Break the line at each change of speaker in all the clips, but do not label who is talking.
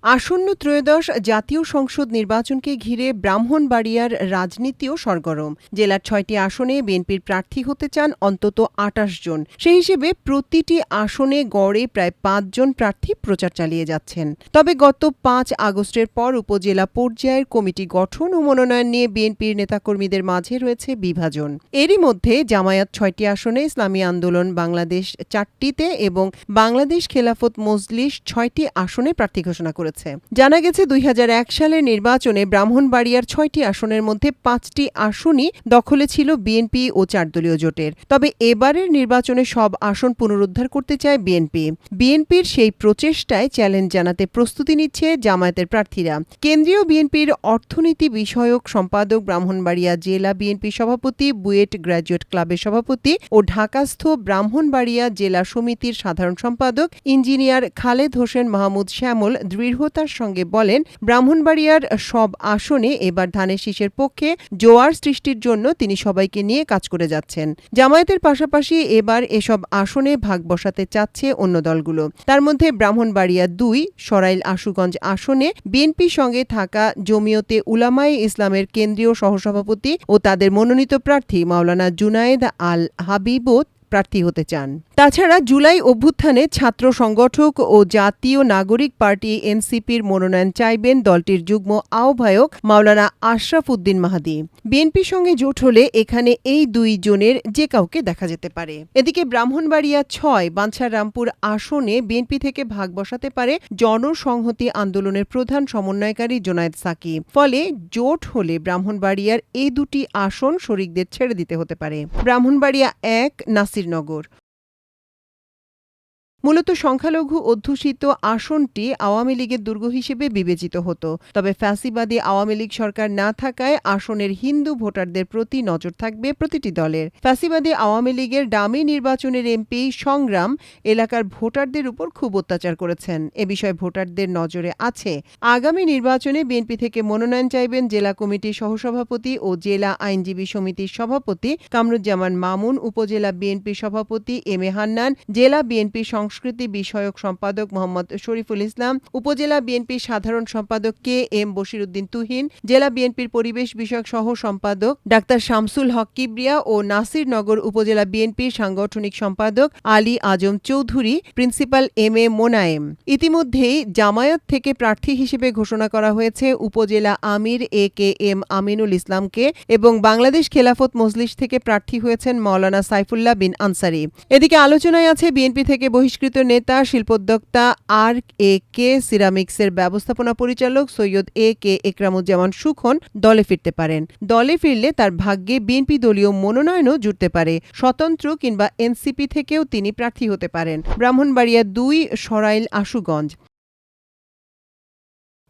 আসন্ন ত্রয়োদশ জাতীয় সংসদ নির্বাচনকে ঘিরে ব্রাহ্মণবাড়িয়ার রাজনীতিও সরগরম। জেলার ৬টি আসনে বিএনপির প্রার্থী হতে চান অন্তত ২৮ জন। সেই হিসেবে প্রতিটি আসনে গড়ে প্রায় ৫ জন প্রার্থী প্রচার চালিয়ে যাচ্ছেন। তবে গত ৫ আগস্টের পর উপজেলা পর্যায়ের কমিটি গঠন ও মনোনয়ন নিয়ে বিএনপির নেতাকর্মীদের মাঝে রয়েছে বিভাজন। এরই মধ্যে জামায়াত ৬টি আসনে, ইসলামী আন্দোলন বাংলাদেশ ৪টিতে এবং বাংলাদেশ খেলাফত মজলিস ৬টি আসনে প্রার্থী ঘোষণা করেছে। জানা গেছে ২০০১ সালের নির্বাচনে ব্রাহ্মণবাড়িয়ার ৬টি আসনের মধ্যে ৫টি আসনই দখলে ছিল বিএনপি ও ৪ দলীয় জোটের। তবে এবারের নির্বাচনে সব আসন পুনরুদ্ধার করতে চায় বিএনপি। বিএনপির সেই প্রচেষ্টায় চ্যালেঞ্জ জানাতে প্রস্তুতি নিচ্ছে জামায়াতের প্রার্থীরা। কেন্দ্রীয় বিএনপির অর্থনীতি বিষয়ক সম্পাদক, ব্রাহ্মণবাড়িয়া জেলা বিএনপি সভাপতি, বুয়েট গ্র্যাজুয়েট ক্লাবের সভাপতি ও ঢাকাস্থ ব্রাহ্মণবাড়িয়া জেলা সমিতির সাধারণ সম্পাদক ইঞ্জিনিয়ার খালেদ হোসেন মাহমুদ শ্যামল দৃঢ়তার সঙ্গে বলেন, ব্রাহ্মণবাড়িয়ার সব আসনে এবার ধানের শীষের পক্ষে জোয়ার সৃষ্টির জন্য তিনি সবাইকে নিয়ে কাজ করে যাচ্ছেন। জামায়াতের পাশাপাশি এবার এসব আসনে ভাগ বসাতে চাচ্ছে অন্য দলগুলো। তার মধ্যে ব্রাহ্মণবাড়িয়া ২ সরাইল আশুগঞ্জ আসনে বিএনপির সঙ্গে থাকা জমিয়তে উলামায়ে ইসলামের কেন্দ্রীয় সহসভাপতি ও তাদের মনোনীত প্রার্থী মাওলানা জুনায়েদ আল হাবিবও প্রার্থী হতে চান। তাছাড়া জুলাই অভ্যুত্থানে ছাত্র সংগঠক ও জাতীয় নাগরিক পার্টি এনসিপির মনোনয়ন চাইবেন দলটির যুগ্ম আহ্বায়ক মাওলানা আশরাফ উদ্দিন মাহাদি। বিএনপির সঙ্গে জোট হলে এখানে এই ২ জনের যে কাউকে দেখা যেতে পারে। এদিকে ব্রাহ্মণবাড়িয়া ৬ বাঞ্ছারামপুর আসনে বিএনপি থেকে ভাগ বসাতে পারে জনসংহতি আন্দোলনের প্রধান সমন্বয়কারী জোনায়েদ সাকি। ফলে জোট হলে ব্রাহ্মণবাড়িয়ার এই ২টি আসন শরিকদের ছেড়ে দিতে হতে পারে। ব্রাহ্মণবাড়িয়া ১ নাসিরনগর মূলত সংখ্যালঘু অধ্যুষিত আসনটি আওয়ামী লীগের দুর্গ হিসেবে বিবেচিত হতো। তবে ফ্যাসিবাদী আওয়ামী লীগ সরকার না থাকায় আসনের হিন্দু ভোটারদের প্রতি নজর থাকবে প্রতিটি দলের। ফ্যাসিবাদী আওয়ামী লীগের ডামি নির্বাচনের এমপি সংগ্রাম এলাকার ভোটারদের উপর খুব অত্যাচার করেছেন। এ বিষয়ে ভোটারদের নজরে আছে। আগামী নির্বাচনে বিএনপি থেকে মনোনয়ন চাইবেন জেলা কমিটির সহসভাপতি ও জেলা আইনজীবী সমিতির সভাপতি কামরুজ্জামান মামুন, উপজেলা বিএনপি সভাপতি এম এ হান্নান, জেলা বিএনপি সংস্কৃতি বিষয়ক সম্পাদক মোহাম্মদ শরীফুল ইসলাম, উপজেলা বিএনপির সাধারণ সম্পাদক কে এম বশিরউদ্দিন তুহিন, জেলা বিএনপির পরিবেশ বিষয়ক সহ সম্পাদক ডাক্তার শামসুল হক কিবরিয়া ও নাসিরনগর উপজেলা বিএনপির সাংগঠনিক সম্পাদক আলী আজম Chowdhury, principal M A Monayem. ইতিমধ্যেই জামায়াত থেকে প্রার্থী হিসেবে ঘোষণা করা হয়েছে উপজেলা আমির এ কে এম আমিনুল ইসলামকে এবং বাংলাদেশ খেলাফত মজলিস থেকে প্রার্থী হয়েছেন মাওলানা সাইফুল্লাহ বিন আনসারি। এদিকে আলোচনায় আছে বিএনপি থেকে বহিষ্কৃত নেতা শিল্পোদ্যোক্তা আর এ কে সিরামিক্সের ব্যবস্থাপনা পরিচালক সৈয়দ এ কে একরামুজ্জামান সুখন দলে ফিরতে পারেন। দলে ফিরলে তার ভাগ্যে বিএনপি দলীয় মনোনয়নও জুটতে পারে। স্বতন্ত্র কিংবা এনসিপি থেকেও তিনি প্রার্থী হতে পারেন। ব্রাহ্মণবাড়িয়া ২ সরাইল আশুগঞ্জ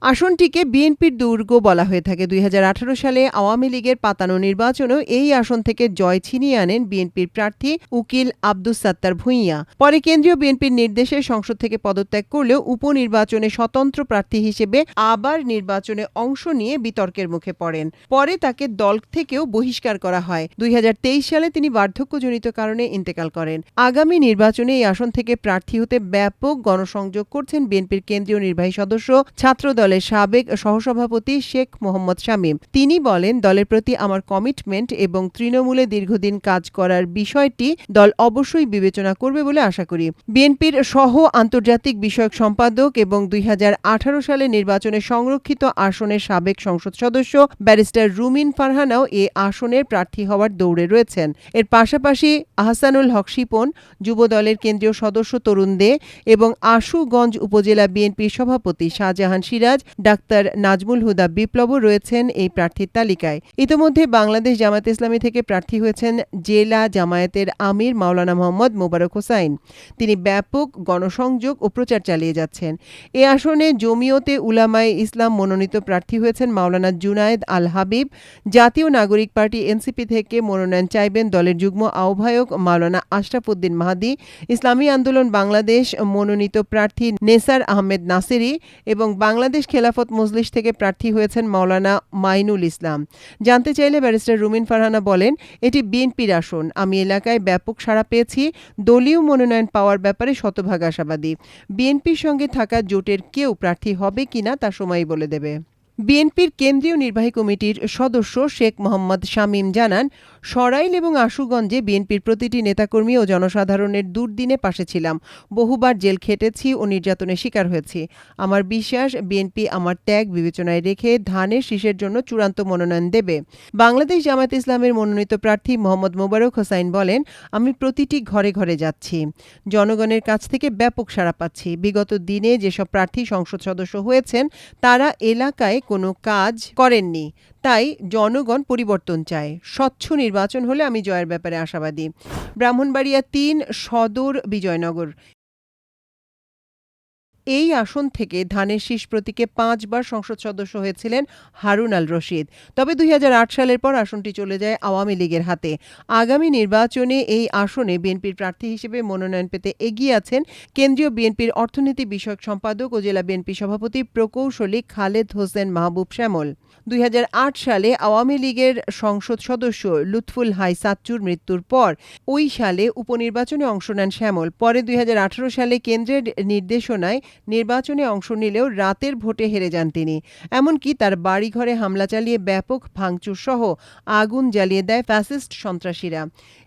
আসনটিকে বিএনপির দুর্গ বলা হয়ে থাকে। ২০১৮ সালে আওয়ামী লীগের পাতানো নির্বাচনেও এই আসন থেকে জয় ছিনিয়ে আনেন বিএনপির প্রার্থী উকিল আব্দুস সাত্তার ভূঁইয়া। পরে কেন্দ্রীয় বিএনপির নির্দেশে সংসদ থেকে পদত্যাগ করলেও উপনির্বাচনে স্বতন্ত্র প্রার্থী হিসেবে আবার নির্বাচনে অংশ নিয়ে বিতর্কের মুখে পড়েন। পরে তাকে দল থেকেও বহিষ্কার করা হয়। ২০২৩ সালে তিনি বার্ধক্যজনিত কারণে ইন্তেকাল করেন। আগামী নির্বাচনে এই আসন থেকে প্রার্থী হতে ব্যাপক গণসংযোগ করছেন বিএনপির কেন্দ্রীয় নির্বাহী সদস্য, ছাত্র দলের সাবেক সহসভাপতি শেখ মোহাম্মদ শামীম। তিনি বলেন, দলের প্রতি আমার কমিটমেন্ট এবং তৃণমূলে দীর্ঘদিন কাজ করার বিষয়টি দল অবশ্যই বিবেচনা করবে বলে আশা করি। বিএনপির সহ আন্তর্জাতিক বিষয়ক সম্পাদক এবং ২০১৮ সালে নির্বাচনে সংরক্ষিত আসনের সাবেক সংসদ সদস্য ব্যারিস্টার রুমিন ফারহানাও এ আসনের প্রার্থী হওয়ার দৌড়ে রয়েছেন। এর পাশাপাশি আহসানুল হক শিপন, যুব দলের কেন্দ্রীয় সদস্য তরুণ দে এবং আশুগঞ্জ উপজেলা বিএনপির সভাপতি শাহজাহান সিরাজ, ডাক্তার নাজমুল হুদা বিপ্লবও রয়েছেন এই প্রার্থীর তালিকায়। ইতোমধ্যে বাংলাদেশ জামায়াত ইসলামী থেকে প্রার্থী হয়েছেন জেলা জামায়াতের আমির মাওলানা মোহাম্মদ মোবারক হোসাইন। তিনি ব্যাপক গণসংযোগ ও প্রচার চালিয়ে যাচ্ছেন। এ আসনে জমিয়তে উলামায়ে ইসলাম মনোনীত প্রার্থী হয়েছেন মাওলানা জুনায়েদ আল হাবিব। জাতীয় নাগরিক পার্টি এনসিপি থেকে মনোনয়ন চাইবেন দলের যুগ্ম আহ্বায়ক মাওলানা আশরাফ উদ্দিন মাহাদি। ইসলামী আন্দোলন বাংলাদেশ মনোনীত প্রার্থী নেসার আহমেদ নাসেরি এবং বাংলাদেশ বাংলাদেশ খেলাফত মজলিস থেকে প্রার্থী হয়েছেন মাওলানা মাইনুল ইসলাম। জানতে চাইলে ব্যারিস্টার রুমিন ফারহানা বলেন, এটি বিএনপির আসন। আমি এলাকায় ব্যাপক সাড়া পেয়েছি। দলীয় মনোনয়ন পাওয়ার ব্যাপারে শতভাগ আশাবাদী। বিএনপির সঙ্গে থাকা জোটের কেউ প্রার্থী হবে কিনা তা সময়ই বলে দেবে। বিএনপির কেন্দ্রীয় নির্বাহী কমিটির সদস্য শেখ মোহাম্মদ শামীম জানান, সরাইল এবং আশুগঞ্জে বিএনপির প্রতিটি নেতাকর্মী ও জনসাধারণের দুর্দিনে পাশে ছিলাম। বহুবার জেল খেটেছি ও নির্যাতনের শিকার হয়েছি। আমার বিশ্বাস, বিএনপি আমার ত্যাগ বিবেচনায় রেখে ধানের শীষের জন্য চূড়ান্ত মনোনয়ন দেবে। বাংলাদেশ জামায়াত ইসলামের মনোনীত প্রার্থী মোহাম্মদ মোবারক হোসাইন বলেন, আমি প্রতিটি ঘরে ঘরে যাচ্ছি। জনগণের কাছ থেকে ব্যাপক সাড়া পাচ্ছি। বিগত দিনে যেসব প্রার্থী সংসদ সদস্য হয়েছেন তারা এলাকায় কোনো কাজ করেননি, তাই জনগণ পরিবর্তন চায়। স্বচ্ছ নির্বাচন হলে আমি জয়ের ব্যাপারে আশাবাদী। ব্রাহ্মণবাড়িয়া ৩ সদর বিজয়নগর এই আসন থেকে ধানের শীষ প্রতীকে 5 বার সংসদ সদস্য হয়েছিলেন হারুন আল রশিদ। তবে 2008 সালের পর আসনটি চলে যায় আওয়ামী লীগের হাতে। আগামী নির্বাচনে এই আসনে বিএনপির প্রার্থী হিসেবে মনোনয়ন পেতে এগিয়ে আছেন কেন্দ্রীয় বিএনপির অর্থনীতি বিষয়ক সম্পাদক ও জেলা বিএনপি সভাপতি প্রকৌশলী খালেদ হোসেন মাহবুব শ্যামল। 2008 সালে আওয়ামী লীগের সংসদ সদস্য লুৎফুল হাই সাচ্চুর মৃত্যুর পর ওই সালে উপনির্বাচনে অংশ নেন শ্যামল। পরে 2018 সালে কেন্দ্রের নির্দেশনায় নির্বাচনে অংশ নিলেও রাতের ভোটে হেরে যান তিনি। এমনকি তার বাড়িঘরে হামলা চালিয়ে ব্যাপক ভাঙচুর সহ আগুন জ্বালিয়ে দেয় ফ্যাসিস্ট সন্ত্রাসীরা।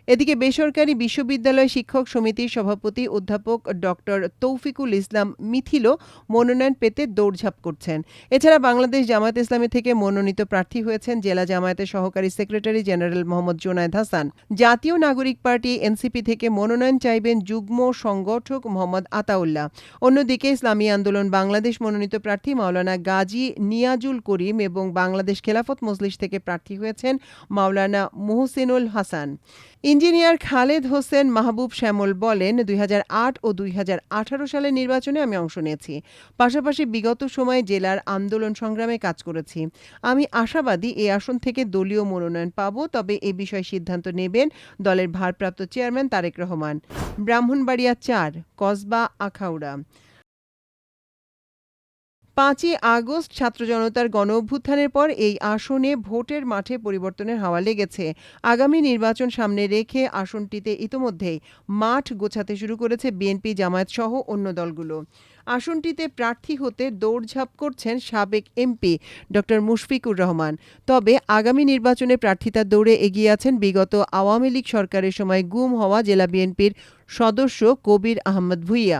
এদিকে বেসরকারি বিশ্ববিদ্যালয় শিক্ষক সমিতির সভাপতি অধ্যাপক ডক্টর তৌফিকুল ইসলাম মিথিলও মনোনয়ন পেতে দৌড়ঝাঁপ করছেন। এছাড়া বাংলাদেশ জামায়াত ইসলামী থেকে মনোনীত প্রার্থী হয়েছেন জেলা জামায়াতের সহকারী সেক্রেটারি জেনারেল মোহাম্মদ জোনায়েদ হাসান। জাতীয় নাগরিক পার্টি এনসিপি থেকে মনোনয়ন চাইবেন যুগ্ম সংগঠক মোহাম্মদ আতাউল্লাহ। অন্যদিকে ইসলামী আন্দোলন বাংলাদেশ মনোনীত প্রার্থী মাওলানা গাজী নিয়াজুল করিম এবং বাংলাদেশ খেলাফত মজলিস থেকে প্রার্থী হয়েছেন মাওলানা মুহসিনুল হাসান। ইঞ্জিনিয়ার খালেদ হোসেন মাহবুব শ্যামল বলেন, 2008 ও 2018 সালের নির্বাচনে আমি অংশ নিয়েছি। পাশাপাশি বিগত সময়ে জেলার আন্দোলন সংগ্রামে কাজ করেছি। আমি আশাবাদী এই আসন থেকে দলীয় মনোনয়ন পাব, তবে এ বিষয়ে সিদ্ধান্ত নেবেন দলের ভারপ্রাপ্ত চেয়ারম্যান তারেক রহমান। ব্রাহ্মণবাড়িয়া 4 কসবা আখাউড়া। 5ই আগস্ট ছাত্র জনতার গণঅভ্যুত্থানের পর এই আসনে ভোটের মাঠে পরিবর্তনের হাওয়া লেগেছে। আগামী নির্বাচন সামনে রেখে আসনটিতে ইতোমধ্যেই মাঠ গোছাতে শুরু করেছে বিএনপি, জামায়াত সহ অন্য দলগুলো। আসনটিতে প্রার্থী হতে দৌড়ঝাঁপ করছেন সাবেক এমপি ডক্টর মুশফিকুর রহমান। তবে আগামী নির্বাচনে প্রার্থিতার দৌড়ে এগিয়ে আছেন বিগত আওয়ামী লীগ সরকারের সময় গুম হওয়া জেলা বিএনপির সদস্য কবির আহমদ ভুইয়া।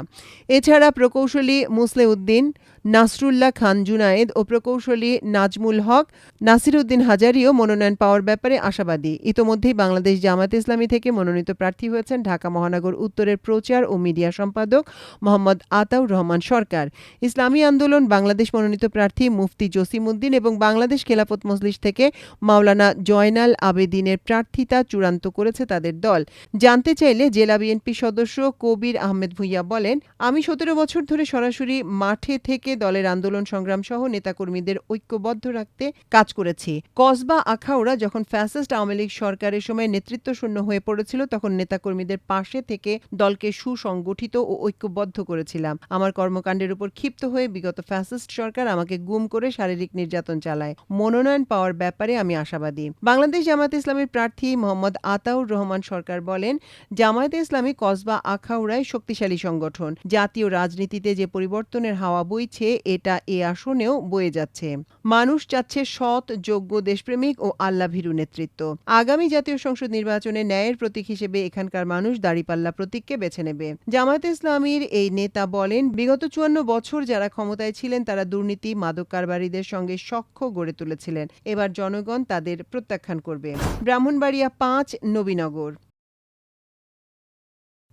এছাড়া প্রকৌশলী মুসলেউদ্দিন, নাসরুল্লাহ খান জুনায়েদ ও প্রকৌশলী নাজমুল হক, নাসিরউদ্দিন হাজারীও মনোনয়ন পাওয়ার ব্যাপারে আশাবাদী। ইতোমধ্যেই বাংলাদেশ জামায়াত ইসলামী থেকে মনোনীত প্রার্থী হয়েছেন ঢাকা মহানগর উত্তরের প্রচার ও মিডিয়া সম্পাদক মোহাম্মদ আতাউর রহমান সরকার। ইসলামী আন্দোলন বাংলাদেশ মনোনীত প্রার্থী মুফতি জসিমউদ্দিন এবং বাংলাদেশ খেলাফত মজলিস থেকে মাওলানা জয়নাল আবেদিনের প্রার্থিতা চূড়ান্ত করেছে তাদের দল। জানতে চাইলে জেলা বিএনপি সদস্য কবির আহমেদ ভুইয়া বলেন, আমি 17 বছর ধরে সরাসরি মাঠে থেকে দলের আন্দোলন সংগ্রাম সহ নেতাকর্মীদের ঐক্যবদ্ধ রাখতে কাজ করেছি। কসবা আখাউড়া যখন ফ্যাসিস্ট আওয়ামী লীগ সরকারের সময় নেতৃত্ব শূন্য হয়ে পড়েছিল, তখন নেতাকর্মীদের পাশে থেকে দলকে সুসংগঠিত ও ঐক্যবদ্ধ করেছিলাম। আমার কর্মকাণ্ডের উপর ক্ষিপ্ত হয়ে বিগত ফ্যাসিস্ট সরকার আমাকে গুম করে শারীরিক নির্যাতন চালায়। মনোনয়ন পাওয়ার ব্যাপারে আমি আশাবাদী। বাংলাদেশ জামায়াত ইসলামীর প্রার্থী মোহাম্মদ আতাউর রহমান সরকার বলেন, জামায়াত ইসলামী কসবা আখাউড়ায় শক্তিশালী সংগঠন। জাতীয় রাজনীতিতে যে পরিবর্তনের হাওয়া বইছে, এটা এ আসনেও বয়ে যাচ্ছে। মানুষ চাচ্ছে সৎ, যোগ্য, দেশপ্রেমিক ও আল্লাভীরু নেতৃত্ব। আগামী জাতীয় সংসদ নির্বাচনে ন্যায়ের প্রতীক হিসেবে এখানকার মানুষ দাঁড়িপাল্লা প্রতীককে বেছে নেবে। জামায়াত ইসলামীর এই নেতা বলেন, বিগত 54 বছর যারা ক্ষমতায় ছিলেন তারা দুর্নীতি, মাদক কারবারিদের সঙ্গে সখ্য গড়ে তুলেছিলেন। এবার জনগণ তাদের প্রত্যাখ্যান করবে। ব্রাহ্মণবাড়িয়া 5 নবীনগর।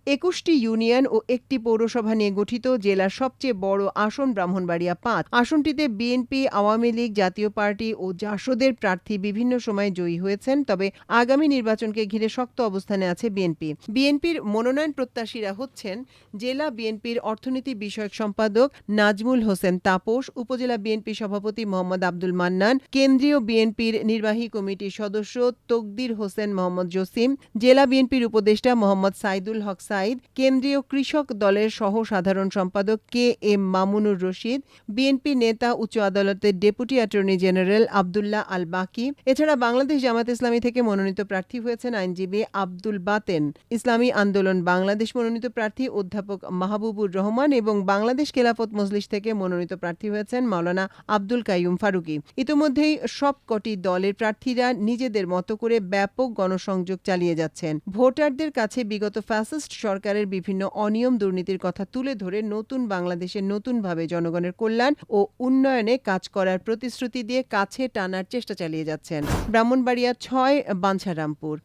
21টি ইউনিয়ন ও একটি পৌরসভা নিয়ে গঠিত জেলার সবচেয়ে বড় আসন ব্রাহ্মণবাড়িয়া 5। আসনটিতে বিএনপি, আওয়ামী লীগ, জাতীয় পার্টি ও জাসদের প্রার্থী বিভিন্ন সময় জয়ী হয়েছেন। তবে আগামী নির্বাচনকে ঘিরে শক্ত অবস্থানে আছে বিএনপি। বিএনপির মনোনয়ন প্রত্যাশীরা হচ্ছেন জেলা বিএনপির অর্থনীতি বিষয়ক সম্পাদক নাজমুল হোসেন তাপস, উপজেলা বিএনপি সভাপতি মোহাম্মদ আব্দুল মান্নান, কেন্দ্রীয় বিএনপির নির্বাহী কমিটির সদস্য তকদির হোসেন মোহাম্মদ জসিম, জেলা বিএনপির উপদেষ্টা মোহাম্মদ সাইদুল হক সাইদ, কেন্দ্রীয় কৃষক দলের সহ সাধারণ সম্পাদক K M Mamunur Rashid, BNP নেতা উচ্চ আদালতের deputy attorney general Abdullah Al Baki. এছাড়া বাংলাদেশ জামায়াত ইসলামী থেকে মনোনীত প্রার্থী হয়েছেন আইনজীবী আব্দুল বাতেন, ইসলামী আন্দোলন বাংলাদেশ মনোনীত প্রার্থী অধ্যাপক মাহবুবুর রহমান এবং বাংলাদেশ খেলাফত মজলিস থেকে মনোনীত প্রার্থী হয়েছেন মাওলানা আব্দুল কাইয়ুম ফারুকী। ইতোমধ্যেই সবকটি দলের প্রার্থীরা নিজেদের মতো করে ব্যাপক গণসংযোগ চালিয়ে যাচ্ছেন। ভোটারদের কাছে বিগত ফ্যাসিস্ট সরকারের বিভিন্ন অনিয়ম দুর্নীতির কথা তুলে ধরে নতুন বাংলাদেশে নতুনভাবে জনগণের কল্যাণ ও উন্নয়নে কাজ করার প্রতিশ্রুতি দিয়ে কাছে টানার চেষ্টা চালিয়ে যাচ্ছেন। ব্রাহ্মণবাড়িয়া ৬, বাঞ্ছারামপুর।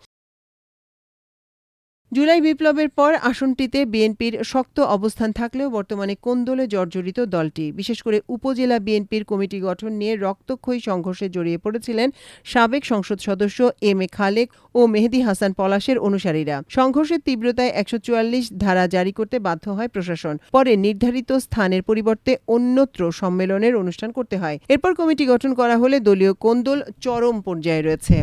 জুলাই বিপ্লবের পর আসনটিতে বিএনপির শক্ত অবস্থান থাকলেও বর্তমানে কোন্দলে জর্জরিত দলটি। বিশেষ করে উপজেলা বিএনপির কমিটি গঠন নিয়ে রক্তক্ষয়ী সংঘর্ষে জড়িয়ে পড়েছিলেন সাবেক সংসদ সদস্য এম এ খালেক ও মেহেদী হাসান পলাশের অনুসারীরা। সংঘর্ষের তীব্রতায় ১৪৪ ধারা জারি করতে বাধ্য হয় প্রশাসন। পরে নির্ধারিত স্থানের পরিবর্তে অন্যত্র সম্মেলনের অনুষ্ঠান করতে হয়। এরপর কমিটি গঠন করা হলে দলীয় কোন্দল চরম পর্যায়ে রয়েছে।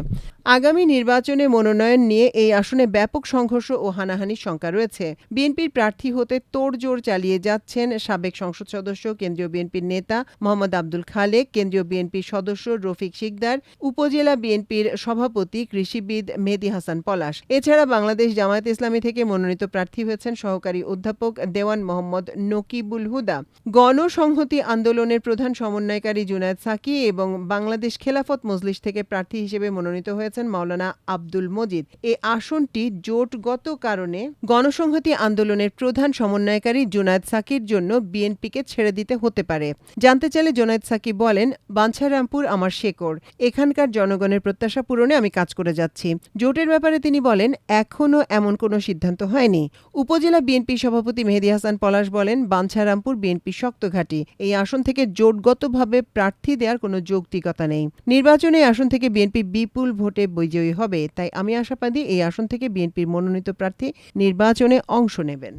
আগামী নির্বাচনে মনোনয়ন নিয়ে এই আসনে ব্যাপক সংঘর্ষ ও হানাহানির শঙ্কা রয়েছে। বিএনপির প্রার্থী হতে তোড়জোড় চালিয়ে যাচ্ছেন সাবেক সংসদ সদস্য, কেন্দ্রীয় বিএনপির নেতা মোহাম্মদ আব্দুল খালেক, কেন্দ্রীয় বিএনপির সদস্য রফিক শিকদার, উপজেলা বিএনপির সভাপতি কৃষিবিদ মেহেদী হাসান পলাশ। এছাড়া বাংলাদেশ জামায়াত ইসলামী থেকে মনোনীত প্রার্থী হয়েছেন সহকারী অধ্যাপক দেওয়ান মোহাম্মদ নকিবুল হুদা। গণসংহতি আন্দোলনের প্রধান সমন্বয়কারী জুনায়েদ সাকি এবং বাংলাদেশ খেলাফত মজলিস থেকে প্রার্থী হিসেবে মনোনীত হয়েছেন মাওলানা আব্দুল মজিদ। এই আসনটি জোটগত কারণে গণসংহতি আন্দোলনের প্রধান সমন্বয়কারী জুনায়েদ সাকির জন্য বিএনপিকে ছেড়ে দিতে হতে পারে। জানতে চাইলে জুনায়েদ সাকি বলেন, বাঞ্ছারামপুর আমার শেকড়, এখানকার জনগণের প্রত্যাশা পূরণে আমি কাজ করে যাচ্ছি। জোটের ব্যাপারে তিনি বলেন, এখনও এমন কোনো সিদ্ধান্ত হয়নি। উপজেলা বিএনপি সভাপতি মেহেদী হাসান পলাশ বলেন, বাঞ্ছারামপুর বিএনপি শক্ত ঘাঁটি, এই আসন থেকে জোটগতভাবে প্রার্থী দেওয়ার কোনো যৌক্তিকতা নেই। নির্বাচনে এই আসন থেকে বিএনপি বিপুল ভোটে বিজয়ী হবে, তাই আমি আশাবাদী এই আসন থেকে বিএনপির মনোনীত প্রার্থী নির্বাচনে অংশ নেবেন।